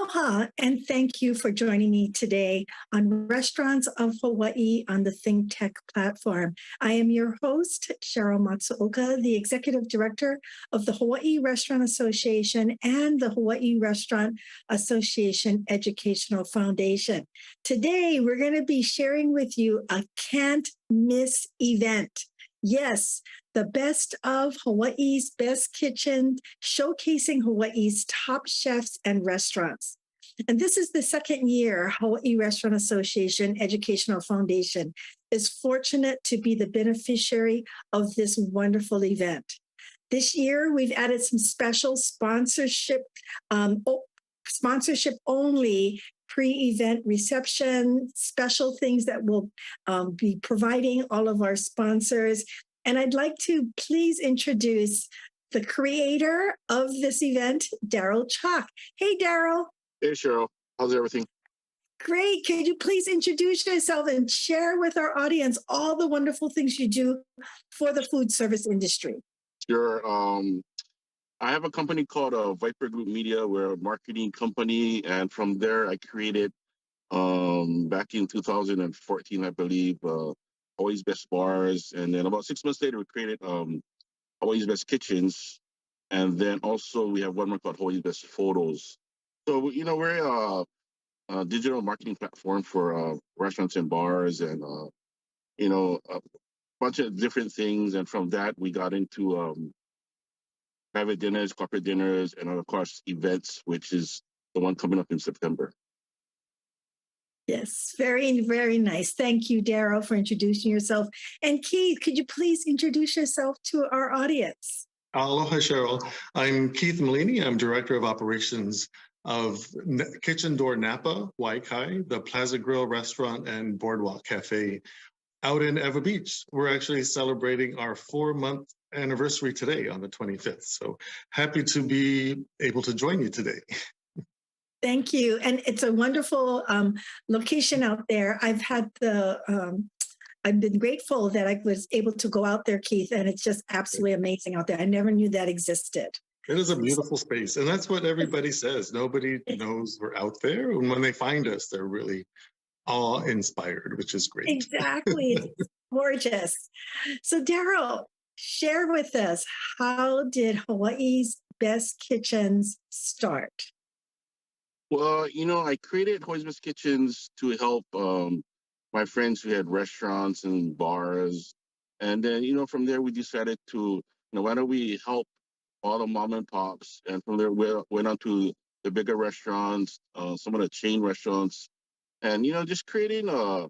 Aloha, and thank you for joining me today on Restaurants of Hawaii on the ThinkTech platform. I am your host, Sheryl Matsuoka, the Executive Director of the Hawaii Restaurant Association and the Hawaii Restaurant Association Educational Foundation. Today, we're going to be sharing with you a can't miss event. Yes, the best of Hawaii's best kitchen, showcasing Hawaii's top chefs and restaurants. And this is the second year Hawaii Restaurant Association Educational Foundation is fortunate to be the beneficiary of this wonderful event. This year, we've added some special sponsorship only pre-event reception, special things that we'll be providing all of our sponsors. And I'd like to please introduce the creator of this event, Darrell Chock. Hey, Darrell. Hey, Sheryl. How's everything? Great. Could you please introduce yourself and share with our audience all the wonderful things you do for the food service industry? Sure. I have a company called Viper Group Media. We're a marketing company. And from there, I created back in 2014, I believe, Hawaii's Best Bars. And then about 6 months later, we created Hawaii's Best Kitchens. And then also we have one more called Hawaii's Best Photos. So, we're a digital marketing platform for restaurants and bars and, a bunch of different things. And from that, we got into private dinners, corporate dinners, and of course, events, which is the one coming up in September. Yes, very, very nice. Thank you, Darrell, for introducing yourself. And Keith, could you please introduce yourself to our audience? Aloha, Cheryl. I'm Keith Mallini. I'm Director of Operations of Kitchen Door Napa, Waikiki, the Plaza Grill Restaurant and Boardwalk Cafe out in Ewa Beach. We're actually celebrating our 4-month anniversary today on the 25th. So happy to be able to join you today. Thank you. And it's a wonderful location out there. I've been grateful that I was able to go out there, Keith, and it's just absolutely amazing out there. I never knew that existed. It is a beautiful space. And that's what everybody says. Nobody knows we're out there. And when they find us, they're really awe-inspired, which is great. Exactly. It's gorgeous. So Darrell, share with us, how did Hawaii's Best Kitchens start? Well, I created Hawaii's Best Kitchens to help my friends who had restaurants and bars. And then, from there, we decided to, why don't we help all the mom and pops? And from there, we went on to the bigger restaurants, some of the chain restaurants, and, just creating a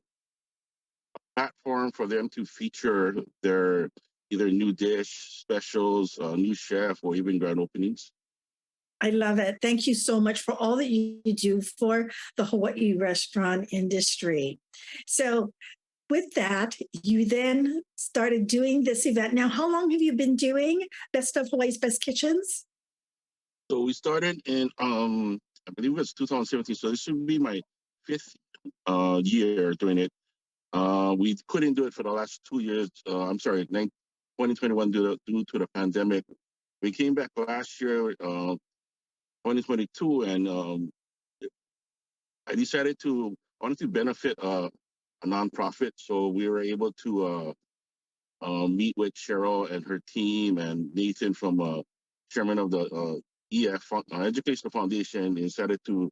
platform for them to feature their either new dish, specials, new chef, or even grand openings. I love it. Thank you so much for all that you do for the Hawaii restaurant industry. So with that, you then started doing this event. Now, how long have you been doing Best of Hawaii's Best Kitchens? So we started in, I believe it was 2017. So this should be my 5th year doing it. We couldn't do it for the last 2 years. 2021 due to the pandemic. We came back last year, 2022, and I decided I wanted to benefit a nonprofit. So we were able to meet with Sheryl and her team and Nathan from chairman of the EF Educational Foundation, and decided to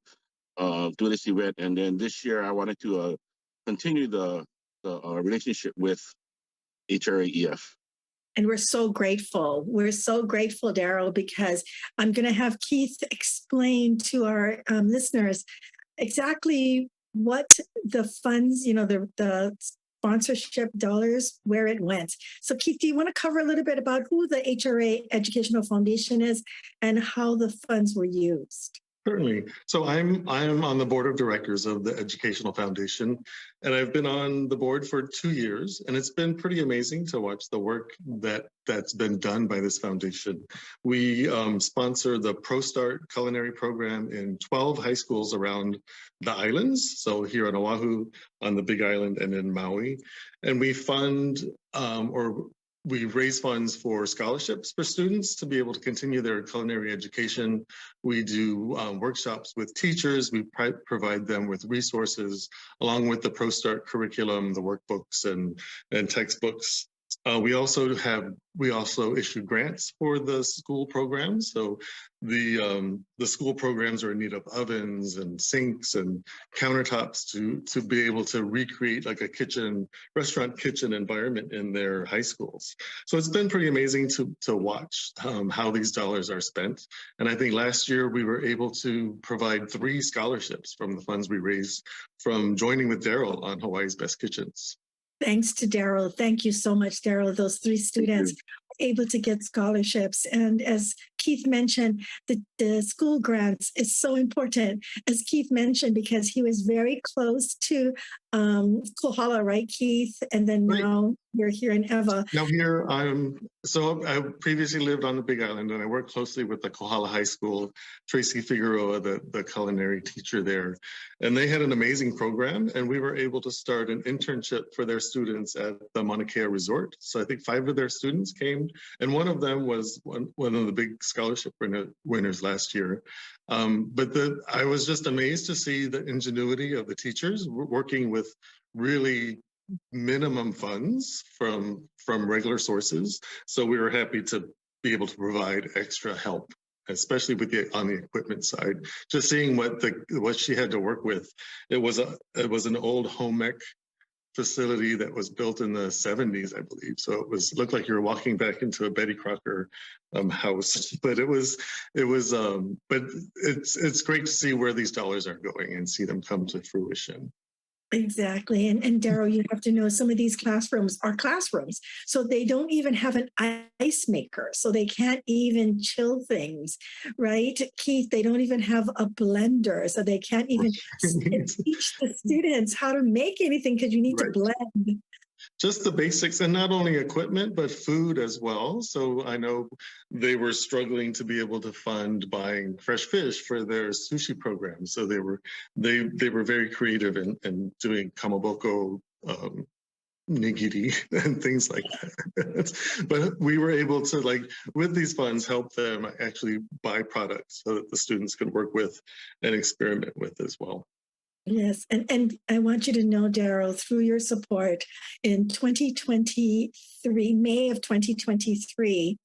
do this event. And then this year I wanted to continue the relationship with HRA EF. And we're so grateful. We're so grateful, Darrell, because I'm going to have Keith explain to our listeners exactly what the funds, the sponsorship dollars, where it went. So Keith, do you want to cover a little bit about who the HRA Educational Foundation is and how the funds were used? Certainly. So I'm on the board of directors of the Educational Foundation, and I've been on the board for 2 years, and it's been pretty amazing to watch the work that's been done by this foundation. We sponsor the ProStart Culinary Program in 12 high schools around the islands, so here on Oahu, on the Big Island, and in Maui. And we fund or we raise funds for scholarships for students to be able to continue their culinary education. We do workshops with teachers. We provide them with resources along with the ProStart curriculum, the workbooks and textbooks. We also issue grants for the school programs. So the school programs are in need of ovens and sinks and countertops to be able to recreate like a restaurant kitchen environment in their high schools. So it's been pretty amazing to watch how these dollars are spent. And I think last year we were able to provide 3 scholarships from the funds we raised from joining with Darrell on Hawaii's Best Kitchens. Thanks to Darrell. Thank you so much, Darrell. Those 3 students were able to get scholarships. And as Keith mentioned, the school grants is so important, as Keith mentioned, because he was very close to Kohala, right, Keith? And then now you're here in Ewa. Now here, I previously lived on the Big Island, and I worked closely with the Kohala High School, Tracy Figueroa, the culinary teacher there. And they had an amazing program, and we were able to start an internship for their students at the Mauna Kea Resort. So I think 5 of their students came, and one of them was one of the big scholarship winners last year. But I was just amazed to see the ingenuity of the teachers working with really minimum funds from regular sources. So we were happy to be able to provide extra help, especially on the equipment side. Just seeing what she had to work with. It was an old home ec facility that was built in the 70s, I believe. So it looked like you were walking back into a Betty Crocker house. But but it's great to see where these dollars are going and see them come to fruition. Exactly. And Darrell, you have to know some of these classrooms are classrooms. So they don't even have an ice maker. So they can't even chill things, right? Keith, they don't even have a blender. So they can't even teach the students how to make anything because you need to blend. Just the basics, and not only equipment, but food as well. So I know they were struggling to be able to fund buying fresh fish for their sushi program. So they were very creative in doing kamaboko, nigiri and things like that. But we were able to, with these funds, help them actually buy products so that the students could work with and experiment with as well. Yes, and I want you to know, Darrell, through your support in 2023, May of 2023,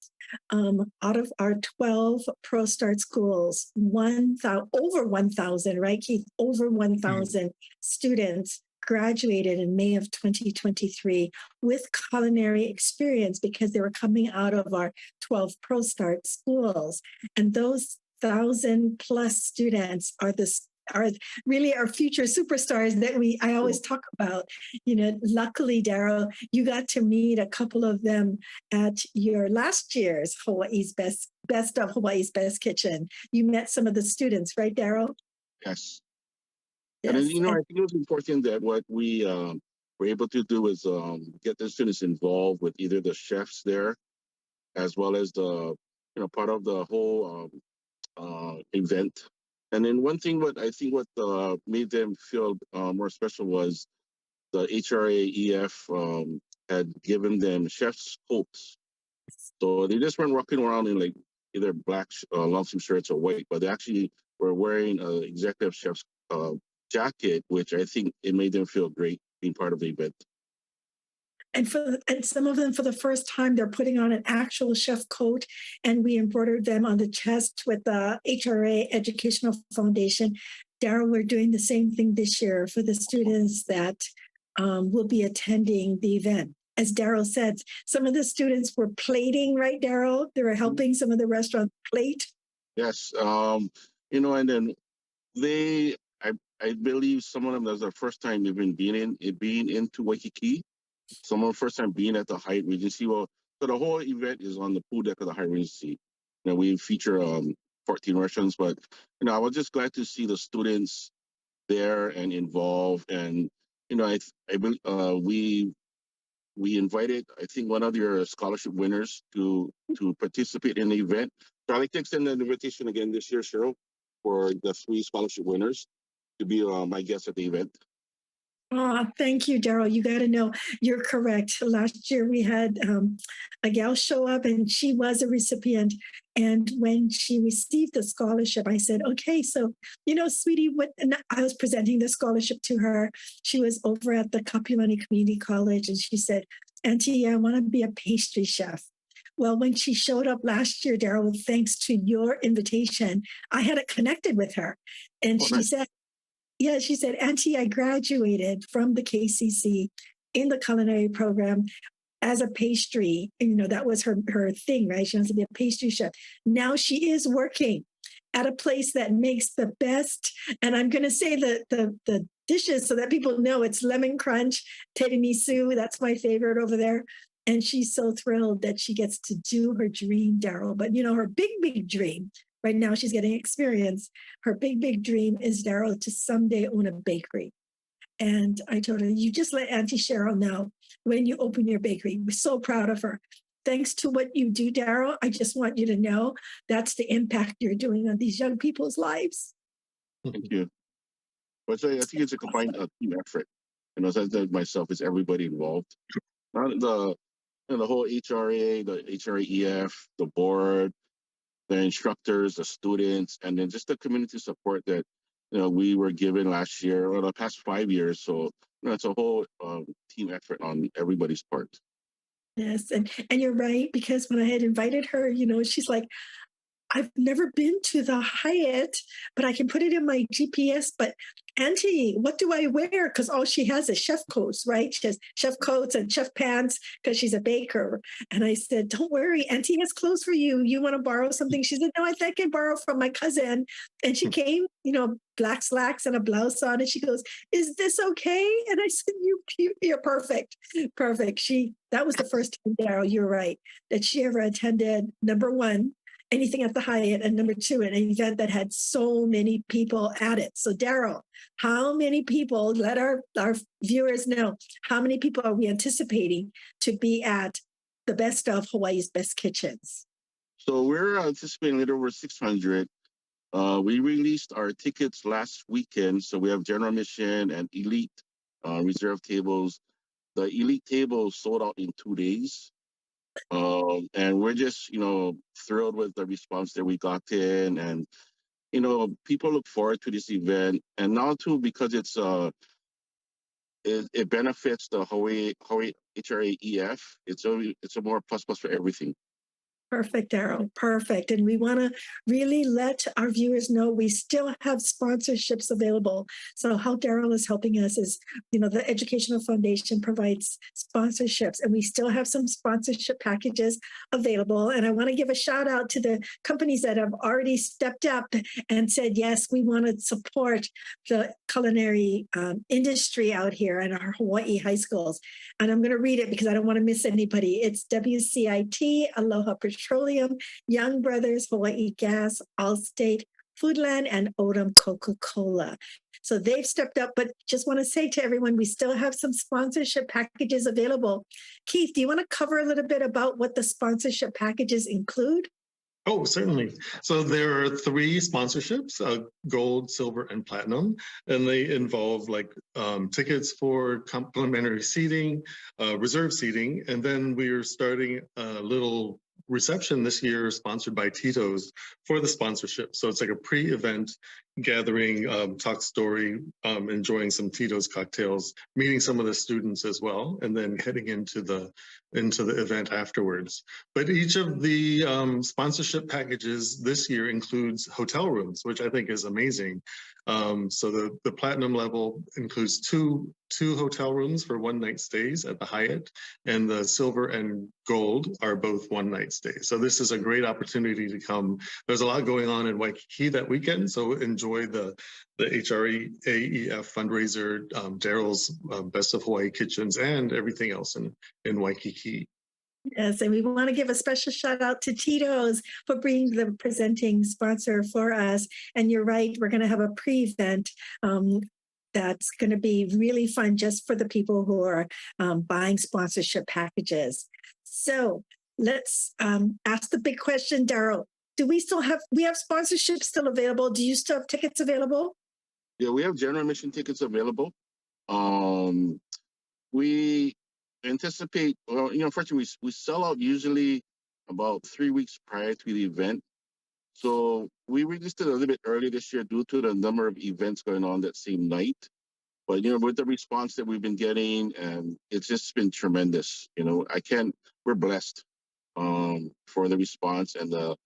out of our 12 ProStart schools, over 1,000, right, Keith? Over 1,000 students graduated in May of 2023 with culinary experience because they were coming out of our 12 ProStart schools. And those 1,000+ students are really our future superstars that I always talk about. Luckily, Darrell, you got to meet a couple of them at your last year's Hawaii's Best of Hawaii's Best Kitchen. You met some of the students, right, Darrell? Yes. Yes. And I think it was important that what we were able to do is get the students involved with either the chefs there, as well as the part of the whole event. And then one thing, what made them feel more special was the HRA EF had given them chef's coats. So they just weren't walking around in either black long sleeve shirts or white, but they actually were wearing an executive chef's jacket, which I think it made them feel great being part of the event. And some of them, for the first time, they're putting on an actual chef coat, and we embroidered them on the chest with the HRA Educational Foundation. Darrell, we're doing the same thing this year for the students that will be attending the event. As Darrell said, some of the students were plating, right, Darrell? They were helping some of the restaurants plate. Yes, and then I believe some of them, that was their first time even being into Waikiki. Some of them first time being at the Hyatt Regency. Well, so the whole event is on the pool deck of the Hyatt Regency. We feature 14 restaurants, but I was just glad to see the students there and involved. And we invited, I think, one of your scholarship winners to participate in the event. So I'd like to extend an invitation again this year, Sheryl, for the 3 scholarship winners to be my guests at the event. Oh, thank you, Darrell. You got to know you're correct. Last year we had a gal show up and she was a recipient. And when she received the scholarship, I said, okay, so, sweetie, what, and I was presenting the scholarship to her. She was over at the Kapulani Community College and she said, Auntie, I want to be a pastry chef. Well, when she showed up last year, Darrell, thanks to your invitation, I had it connected with her. And Oh, she nice. said, yeah, she said, Auntie, I graduated from the KCC in the culinary program as a pastry. And, that was her thing, right? She wants to be a pastry chef. Now she is working at a place that makes the best. And I'm going to say the dishes so that people know it's lemon crunch, tiramisu. That's my favorite over there. And she's so thrilled that she gets to do her dream, Darrell. But, her big dream. Right now, she's getting experience. Her big dream is, Darrell, to someday own a bakery. And I told her, you just let Auntie Sheryl know when you open your bakery. We're so proud of her. Thanks to what you do, Darrell, I just want you to know that's the impact you're doing on these young people's lives. Thank you. But I think it's a combined team effort. As I said myself, it's everybody involved. Not the whole HRA, the HRAEF, the board, the instructors, the students, and then just the community support that we were given last year or the past 5 years. So it's a whole team effort on everybody's part. Yes, and you're right, because when I had invited her, she's like, I've never been to the Hyatt, but I can put it in my GPS. But Auntie, what do I wear? Because all she has is chef coats, right? She has chef coats and chef pants because she's a baker. And I said, don't worry, Auntie has clothes for you. You want to borrow something? She said, no, I think I can borrow from my cousin. And she came, black slacks and a blouse on. And she goes, is this okay? And I said, you're perfect. Perfect. That was the first time, Darrell, you're right, that she ever attended, number one, anything at the Hyatt, and number two, an event that had so many people at it. So Darrell, how many people, let our viewers know, how many people are we anticipating to be at the best of Hawaii's best kitchens? So we're anticipating a little over 600. We released our tickets last weekend. So we have general admission and elite reserve tables. The elite tables sold out in 2 days. And we're just, thrilled with the response that we got in. And, people look forward to this event. And now, too, because it benefits the Hawaii HRAEF, it's a more plus for everything. Perfect, Darrell. Perfect. And we want to really let our viewers know we still have sponsorships available. So how Darrell is helping us is, the Educational Foundation provides sponsorships, and we still have some sponsorship packages available. And I want to give a shout out to the companies that have already stepped up and said, yes, we want to support the culinary industry out here in our Hawaii high schools. And I'm going to read it because I don't want to miss anybody. It's WCIT, Aloha Petroleum, Young Brothers, Hawaii Gas, Allstate, Foodland, and Odom Coca-Cola. So they've stepped up, but just want to say to everyone, we still have some sponsorship packages available. Keith, do you want to cover a little bit about what the sponsorship packages include? Oh, certainly. So there are 3 sponsorships, gold, silver, and platinum, and they involve tickets for complimentary seating, reserve seating, and then we are starting a little reception this year sponsored by Tito's for the sponsorship. So it's like a pre-event gathering, talk story, enjoying some Tito's cocktails, meeting some of the students as well, and then heading into the event afterwards. But each of the sponsorship packages this year includes hotel rooms, which I think is amazing. So the platinum level includes two hotel rooms for one-night stays at the Hyatt, and the silver and gold are both one-night stays. So this is a great opportunity to come. There's a lot going on in Waikiki that weekend, so enjoy the HRA AEF fundraiser, Darrell's Best of Hawaii Kitchens, and everything else in Waikiki. Yes, and we want to give a special shout out to Tito's for being the presenting sponsor for us. And you're right, we're going to have a pre-event that's going to be really fun just for the people who are buying sponsorship packages. So let's ask the big question, Darrell. Do we have sponsorships still available? Do you still have tickets available? Yeah, we have general admission tickets available. We anticipate, well, unfortunately, we sell out usually about 3 weeks prior to the event. So we registered a little bit early this year due to the number of events going on that same night. But with the response that we've been getting, and it's just been tremendous. We're blessed for the response, and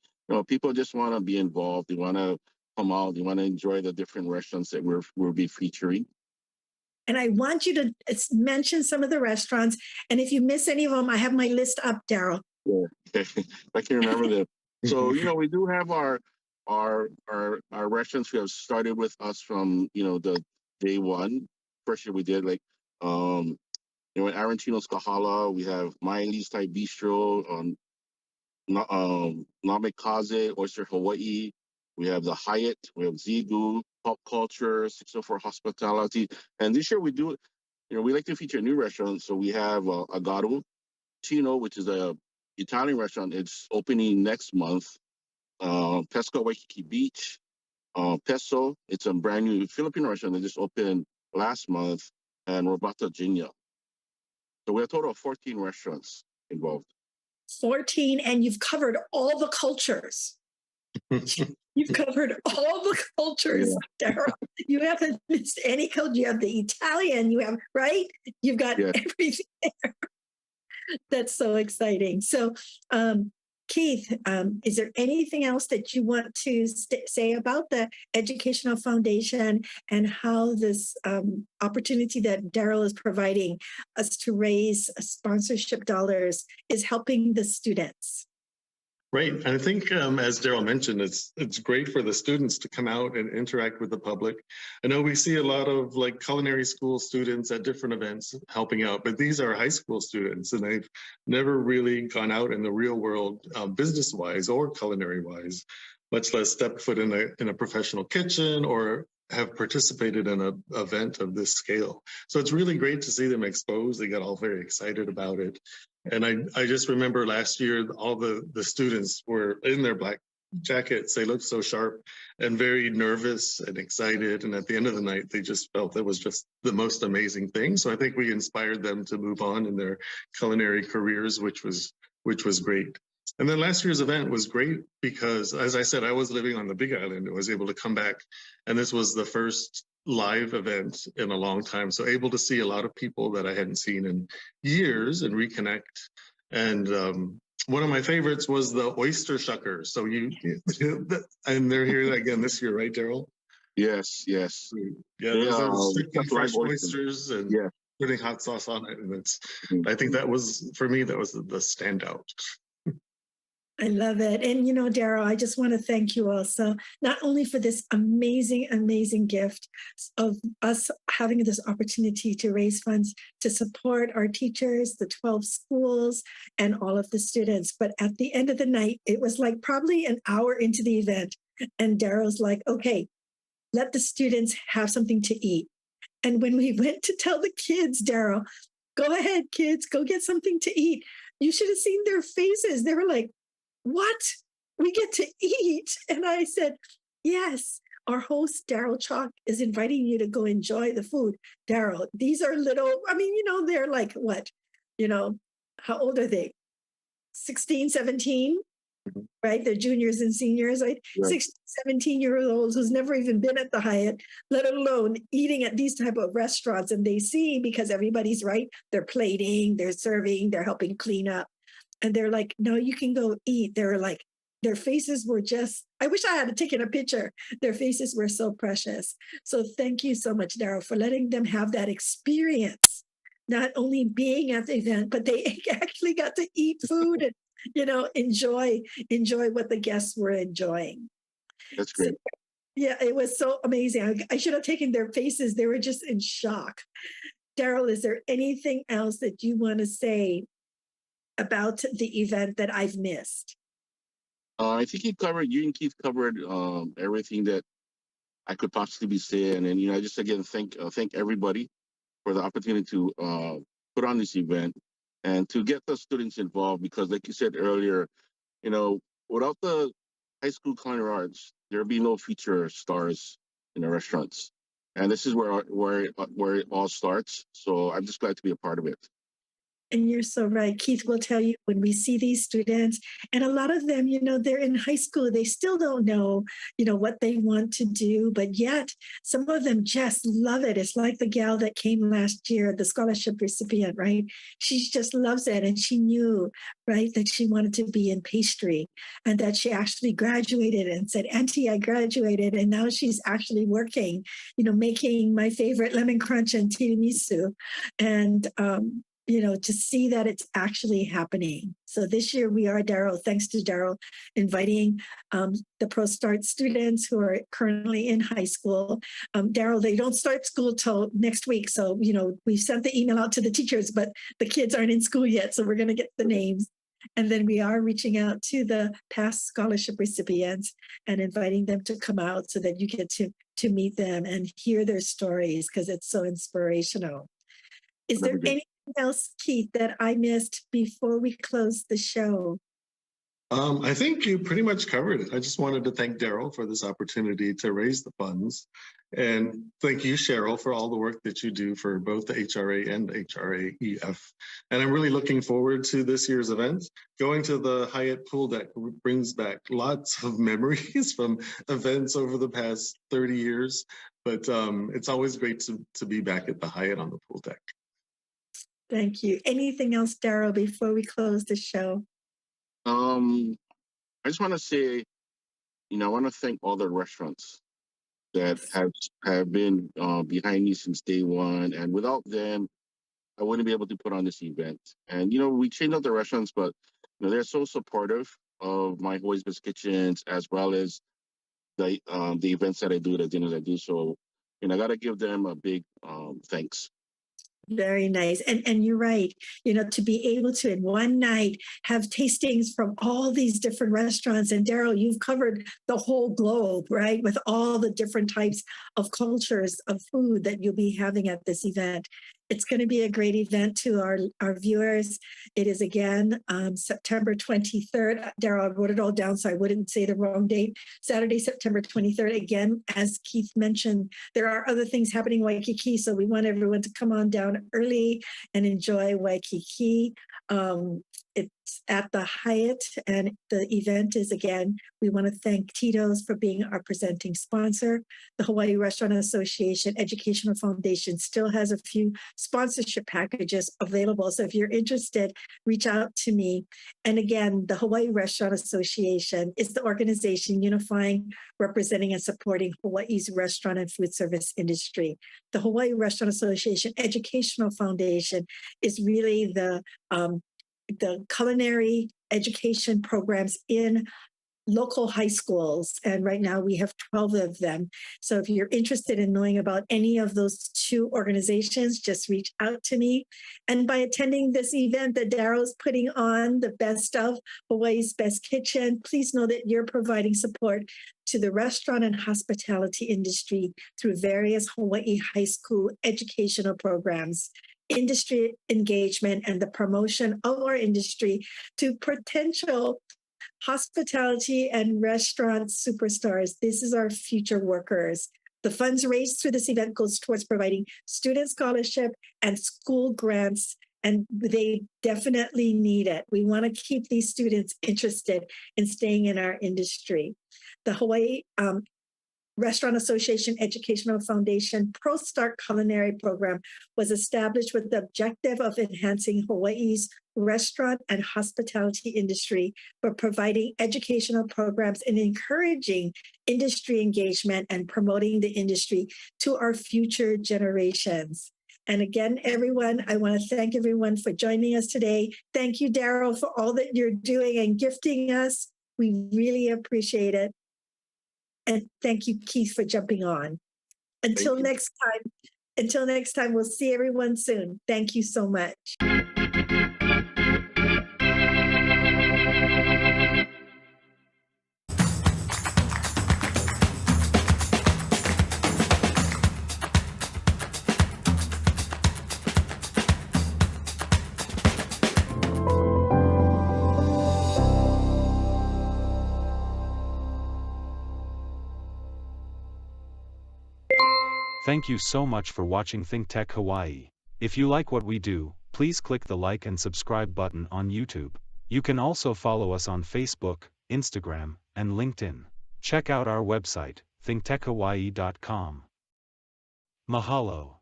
people just want to be involved. They want to come out. They want to enjoy the different restaurants that we'll be featuring. And I want you to mention some of the restaurants. And if you miss any of them, I have my list up, Darrell. Yeah, I can remember them. So we do have our restaurants who have started with us from the day one. First year we did like at Arantino's Kahala. We have Mallini's Thai Bistro on Namikaze, Oyster Hawaii. We have the Hyatt. We have Zigu, Pop Culture, 604 Hospitality. And this year we do, we like to feature new restaurants. So we have Agaro Chino, which is a Italian restaurant. It's opening next month. Pesca Waikiki Beach. Peso, it's a brand new Filipino restaurant that just opened last month. And Robata Jinya. So we have a total of 14 restaurants involved. 14, and you've covered all the cultures. You've covered all the cultures, yeah. Darrell. You haven't missed any culture. You have the Italian, right? You've got everything there. That's so exciting. So, Keith, is there anything else that you want to say about the Educational Foundation and how this opportunity that Darrell is providing us to raise sponsorship dollars is helping the students? Right. And I think, as Darrell mentioned, it's great for the students to come out and interact with the public. I know we see a lot of culinary school students at different events helping out, but these are high school students, and they've never really gone out in the real world, business-wise or culinary-wise, much less step foot in a professional kitchen or have participated in an event of this scale. So it's really great to see them exposed. They got all very excited about it. And I just remember last year, all the students were in their black jackets. They looked so sharp and very nervous and excited. And at the end of the night, they just felt it was just the most amazing thing. So I think we inspired them to move on in their culinary careers, which was great. And then last year's event was great because, as I said, I was living on the Big Island. I was able to come back, and this was the first live event in a long time. So able to see a lot of people that I hadn't seen in years and reconnect. And one of my favorites was the oyster shuckers. So and they're here again this year, right, Darrell? Yes. Yeah, those are strictly fresh oysters and putting hot sauce on it. And I think that was, for me, that was the standout. I love it. And, Darrell, I just want to thank you also, not only for this amazing, amazing gift of us having this opportunity to raise funds to support our teachers, the 12 schools, and all of the students. But at the end of the night, it was like probably an hour into the event. And Darrell's like, okay, let the students have something to eat. And when we went to tell the kids, Darrell, go ahead, kids, go get something to eat. You should have seen their faces. They were like, what? We get to eat? And I said, yes, our host, Darrell Chock, is inviting you to go enjoy the food. Darrell, these are little, they're like what? How old are they? 16, 17, right? They're juniors and seniors, right? 16, 17-year-olds who's never even been at the Hyatt, let alone eating at these type of restaurants. And they see, because everybody's right, they're plating, they're serving, they're helping clean up. And they're like, no, you can go eat. They're like, their faces were just, I wish I had taken a picture. Their faces were so precious. So thank you so much, Darrell, for letting them have that experience, not only being at the event, but they actually got to eat food and, enjoy what the guests were enjoying. That's great. So, yeah, it was so amazing. I should have taken their faces. They were just in shock. Darrell, is there anything else that you want to say about the event that I've missed? I think you and Keith covered everything that I could possibly be saying. And, I just, again, thank everybody for the opportunity to put on this event and to get the students involved, because like you said earlier, without the high school culinary arts, there'd be no future stars in the restaurants. And this is where it all starts. So I'm just glad to be a part of it. And you're so right. Keith will tell you when we see these students, and a lot of them, they're in high school, they still don't know, what they want to do, but yet some of them just love it. It's like the gal that came last year, the scholarship recipient, right? She just loves it. And she knew, right, that she wanted to be in pastry and that she actually graduated and said, Auntie, I graduated. And now she's actually working, making my favorite lemon crunch and tiramisu. And, to see that it's actually happening. So this year we are, Darrell, thanks to Darrell, inviting the ProStart students who are currently in high school. Darrell, they don't start school till next week. So, we sent the email out to the teachers, but the kids aren't in school yet. So we're going to get the names. And then we are reaching out to the past scholarship recipients and inviting them to come out so that you get to meet them and hear their stories because it's so inspirational. Is there anything else, Keith, that I missed before we close the show? I think you pretty much covered it. I just wanted to thank Darrell for this opportunity to raise the funds. And thank you, Sheryl, for all the work that you do for both the HRA and HRA EF. And I'm really looking forward to this year's event. Going to the Hyatt pool deck brings back lots of memories from events over the past 30 years. But it's always great to be back at the Hyatt on the pool deck. Thank you. Anything else, Darrell, before we close the show? I just want to say, I want to thank all the restaurants that have been behind me since day one. And without them, I wouldn't be able to put on this event. And, we changed up the restaurants, but, they're so supportive of my Hawaii's Best Kitchens as well as the events that I do, the dinners I do. So, I got to give them a big thanks. Very nice. And you're right, to be able to in one night have tastings from all these different restaurants. And Darrell, you've covered the whole globe, right? With all the different types of cultures of food that you'll be having at this event. It's going to be a great event to our viewers. It is again September 23rd. Darrell, I wrote it all down so I wouldn't say the wrong date. Saturday, September 23rd. Again, as Keith mentioned, there are other things happening in Waikiki, so we want everyone to come on down early and enjoy Waikiki. It's at the Hyatt, and the event is, again, we want to thank Tito's for being our presenting sponsor. The Hawaii Restaurant Association Educational Foundation still has a few sponsorship packages available. So if you're interested, reach out to me. And again, the Hawaii Restaurant Association is the organization unifying, representing, and supporting Hawaii's restaurant and food service industry. The Hawaii Restaurant Association Educational Foundation is really the culinary education programs in local high schools. And right now we have 12 of them. So if you're interested in knowing about any of those two organizations, just reach out to me. And by attending this event that Darrell's putting on, the Best of Hawaii's Best Kitchen, please know that you're providing support to the restaurant and hospitality industry through various Hawaii high school educational programs, industry engagement, and the promotion of our industry to potential hospitality and restaurant superstars. This is our future workers. The funds raised through this event goes towards providing student scholarship and school grants, and they definitely need it. We want to keep these students interested in staying in our industry. The Hawaii Restaurant Association Educational Foundation ProStart Culinary Program was established with the objective of enhancing Hawaii's restaurant and hospitality industry by providing educational programs and encouraging industry engagement and promoting the industry to our future generations. And again, everyone, I want to thank everyone for joining us today. Thank you, Darrell, for all that you're doing and gifting us. We really appreciate it. And thank you, Keith, for jumping on. Until next time, we'll see everyone soon. Thank you so much. Thank you so much for watching ThinkTech Hawaii. If you like what we do, please click the like and subscribe button on YouTube. You can also follow us on Facebook, Instagram, and LinkedIn. Check out our website, thinktechhawaii.com. Mahalo.